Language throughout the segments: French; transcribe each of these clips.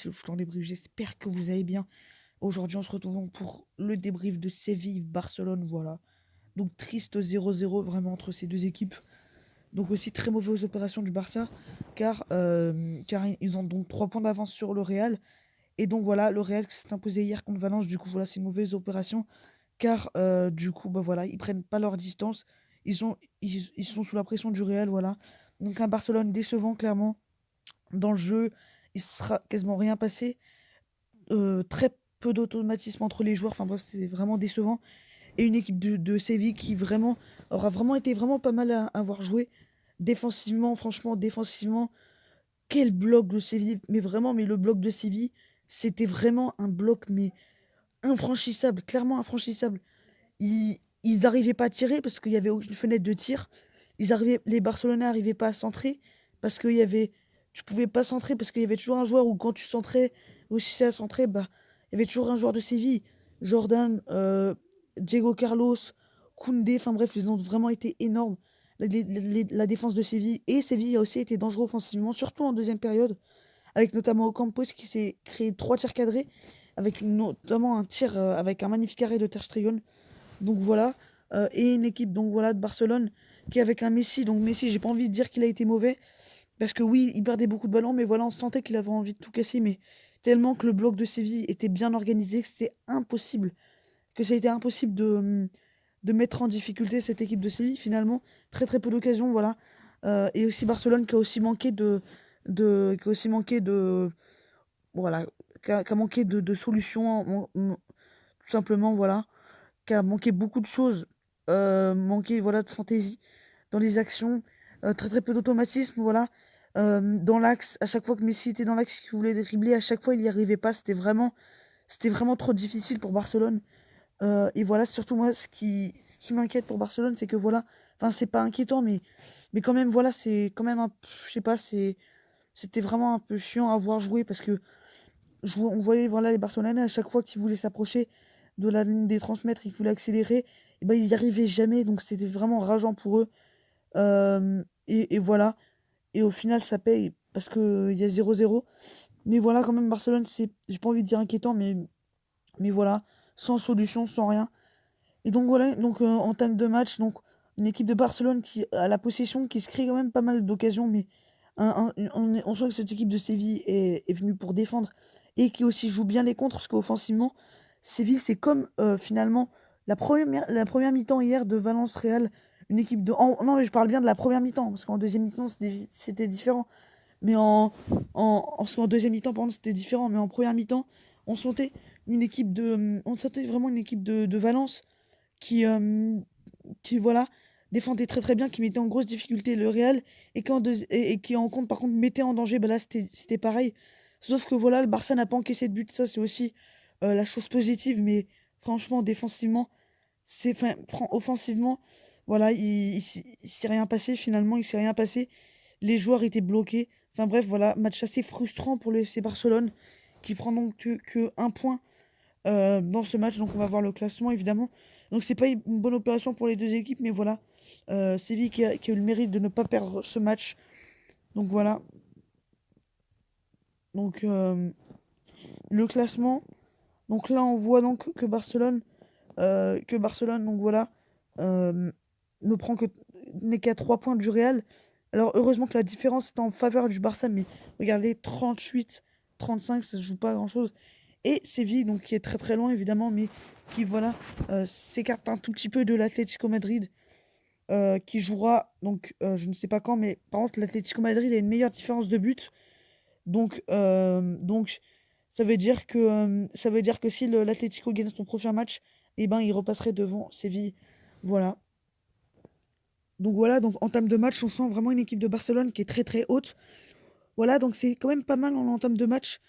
c'est le Flanc Débrief, j'espère que vous allez bien. Aujourd'hui, on se retrouve pour le débrief de Séville-Barcelone, voilà. Donc triste 0-0 vraiment entre ces deux équipes. Donc aussi très mauvaise opération du Barça, car ils ont donc 3 points d'avance sur le Real. Et donc voilà, le Real qui s'est imposé hier contre Valence, du coup voilà, c'est une mauvaise opération, car du coup, bah voilà, ils prennent pas leur distance. Ils sont sous la pression du Real, voilà. Donc un Barcelone décevant, clairement. Dans le jeu, il sera quasiment rien passé. Très peu d'automatisme entre les joueurs. Enfin bref, c'est vraiment décevant. Et une équipe de Séville qui vraiment aura vraiment été vraiment pas mal à voir jouer. Défensivement, franchement, défensivement, quel bloc de Séville. Mais vraiment, mais le bloc de Séville, c'était vraiment un bloc, mais infranchissable, clairement infranchissable. Ils n'arrivaient pas à tirer parce qu'il y avait aucune fenêtre de tir. Les Barcelonais n'arrivaient pas à centrer parce qu'il y avait, tu pouvais pas centrer parce qu'il y avait toujours un joueur où quand tu centrais, aussi c'est à centrer, bah, il y avait toujours un joueur de Séville, Jordan, Diego Carlos, Koundé, enfin bref, ils ont vraiment été énormes. La défense de Séville et Séville a aussi été dangereux offensivement, surtout en deuxième période, avec notamment Ocampos qui s'est créé 3 tirs cadrés, avec notamment un tir avec un magnifique arrêt de Ter Stegen. Donc voilà, et une équipe donc voilà de Barcelone qui est avec un Messi. Donc Messi, j'ai pas envie de dire qu'il a été mauvais parce que oui, il perdait beaucoup de ballons, mais voilà, on sentait qu'il avait envie de tout casser, mais tellement que le bloc de Séville était bien organisé que c'était impossible, que ça a été impossible de mettre en difficulté cette équipe de Séville finalement. Très très peu d'occasions, voilà. Et aussi Barcelone qui a aussi manqué qui a aussi manqué de voilà, qui a manqué de solutions, tout simplement, voilà, qui a manqué beaucoup de choses, manqué voilà, de fantaisie dans les actions, très très peu d'automatisme, voilà. Dans l'axe, à chaque fois que Messi était dans l'axe, qu'il voulait dribbler, à chaque fois il n'y arrivait pas, c'était vraiment trop difficile pour Barcelone. Et voilà, surtout moi, ce qui m'inquiète pour Barcelone, c'est que voilà, enfin c'est pas inquiétant, mais quand même, voilà, c'est quand même je sais pas, c'était vraiment un peu chiant à voir jouer parce que on voyait voilà, les Barcelonais, à chaque fois qu'ils voulaient s'approcher de la ligne des 30 mètres et qu'ils voulaient accélérer, et ben, ils n'y arrivaient jamais. Donc c'était vraiment rageant pour eux. Et voilà. Et au final, ça paye parce qu'il y a 0-0. Mais voilà, quand même, Barcelone, j'ai pas envie de dire inquiétant, mais voilà, sans solution, sans rien. Et donc voilà, donc en termes de match, donc une équipe de Barcelone qui a la possession, qui se crée quand même pas mal d'occasions, mais on sent que cette équipe de Séville est venue pour défendre et qui aussi joue bien les contres, parce qu'offensivement, Séville, c'est comme finalement la première mi-temps hier de Valence Real, une équipe non, mais je parle bien de la première mi-temps, parce qu'en deuxième mi-temps, c'était différent. Mais en deuxième mi-temps, pardon, c'était différent. Mais en première mi-temps, on sentait vraiment une équipe de Valence qui, voilà, défendait très très bien, qui mettait en grosse difficulté le Real et qui en compte par contre mettait en danger. Bah là, c'était pareil. Sauf que voilà, le Barça n'a pas encaissé de but, ça c'est aussi la chose positive. Mais franchement, défensivement, offensivement, voilà, il s'est rien passé finalement, il s'est rien passé. Les joueurs étaient bloqués. Enfin bref, voilà, match assez frustrant pour le FC Barcelone qui prend donc que 1 point dans ce match. Donc on va voir le classement évidemment. Donc c'est pas une bonne opération pour les deux équipes, mais voilà. Séville qui a eu le mérite de ne pas perdre ce match. Donc voilà. Donc le classement. Donc là on voit donc que Barcelone, donc voilà, euh, ne prend que n'est qu'à 3 points du Real. Alors heureusement que la différence est en faveur du Barça, mais regardez, 38-35, ça se joue pas à grand chose. Et Séville, donc qui est très très loin évidemment, mais qui voilà, s'écarte un tout petit peu de l'Atlético Madrid, qui jouera donc je ne sais pas quand, mais par contre l'Atlético Madrid a une meilleure différence de but. Donc ça veut dire que si l'Atlético gagne son prochain match, eh ben il repasserait devant Séville. Voilà. Donc voilà, donc en termes de match, on sent vraiment une équipe de Barcelone qui est très très haute. Voilà, donc c'est quand même pas mal en termes de match.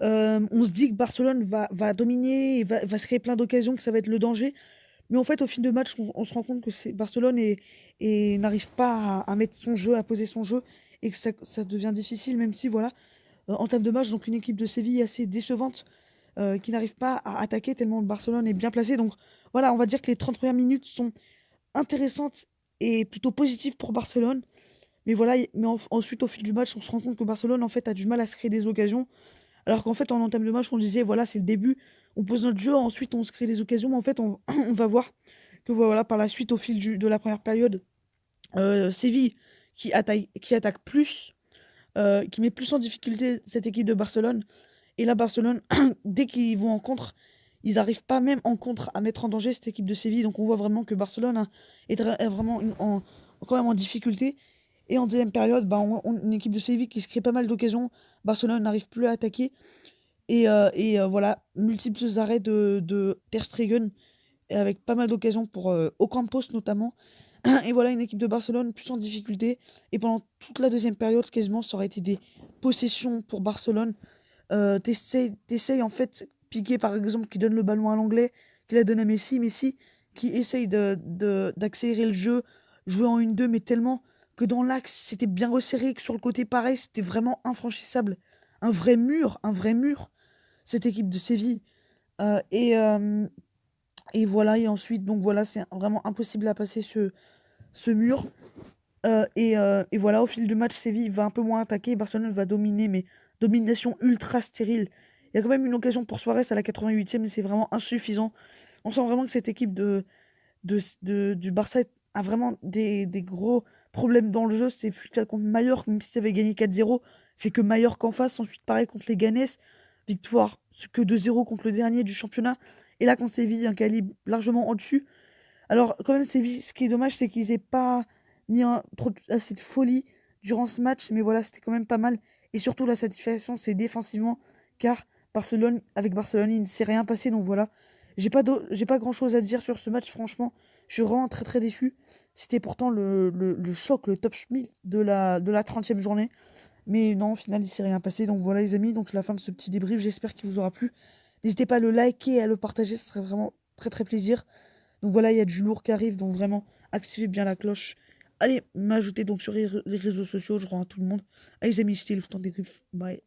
On se dit que Barcelone va dominer, et va se créer plein d'occasions, que ça va être le danger. Mais en fait, au fil de match, on se rend compte que Barcelone n'arrive pas à mettre son jeu, à poser son jeu, et que ça devient difficile, même si, voilà, en termes de match, donc une équipe de Séville assez décevante, qui n'arrive pas à attaquer tellement le Barcelone est bien placé. Donc voilà, on va dire que les 30 premières minutes sont intéressantes et plutôt positives pour Barcelone. Mais voilà, ensuite, au fil du match, on se rend compte que Barcelone, en fait, a du mal à se créer des occasions. Alors qu'en fait, en entame de match, on disait, voilà, c'est le début, on pose notre jeu, ensuite on se crée des occasions, mais en fait, on, on va voir que voilà, par la suite, au fil de la première période, Séville qui attaque plus, qui met plus en difficulté cette équipe de Barcelone. Et là, Barcelone, dès qu'ils vont en contre, ils n'arrivent pas même en contre à mettre en danger cette équipe de Séville. Donc on voit vraiment que Barcelone hein, est vraiment quand même en difficulté. Et en deuxième période, bah, une équipe de Séville qui se crée pas mal d'occasions. Barcelone n'arrive plus à attaquer. Et voilà, multiples arrêts de Ter Stegen, et avec pas mal d'occasions pour Ocampos notamment. Et voilà, une équipe de Barcelone plus en difficulté. Et pendant toute la deuxième période, quasiment, ça aurait été des possessions pour Barcelone. T'essayes en fait, Piqué par exemple, qui donne le ballon à l'anglais, qui la donne à Messi. Messi qui essaye d'accélérer le jeu, jouer en 1-2, mais tellement que dans l'axe, c'était bien resserré, que sur le côté, pareil, c'était vraiment infranchissable. Un vrai mur, cette équipe de Séville. Euh, et, euh, et voilà, et ensuite, donc voilà, c'est vraiment impossible à passer ce mur. Et voilà, au fil du match, Séville va un peu moins attaquer, Barcelone va dominer, mais domination ultra stérile. Il y a quand même une occasion pour Suarez à la 88e, mais c'est vraiment insuffisant. On sent vraiment que cette équipe du Barça a vraiment des gros problèmes dans le jeu. C'est Futsal contre Mallorca, même si ça avait gagné 4-0, c'est que Mallorca en face. Ensuite, pareil contre les Ganes, victoire que 2-0 contre le dernier du championnat. Et là, contre Séville, un calibre largement au-dessus. Alors, quand même, Séville, ce qui est dommage, c'est qu'ils aient pas mis assez de folie durant ce match, mais voilà, c'était quand même pas mal. Et surtout, la satisfaction, c'est défensivement, car avec Barcelone, il ne s'est rien passé, donc voilà. J'ai pas grand-chose à dire sur ce match, franchement. Je suis vraiment très très déçu. C'était pourtant le choc, le top schmidt de la 30e journée. Mais non, au final, il s'est rien passé. Donc voilà, les amis, donc c'est la fin de ce petit débrief. J'espère qu'il vous aura plu. N'hésitez pas à le liker et à le partager, ce serait vraiment très très plaisir. Donc voilà, il y a du lourd qui arrive, donc vraiment, activez bien la cloche. Allez, m'ajouter donc sur les réseaux sociaux, je rends à tout le monde. Allez les amis, c'était le temps des griffes. Bye.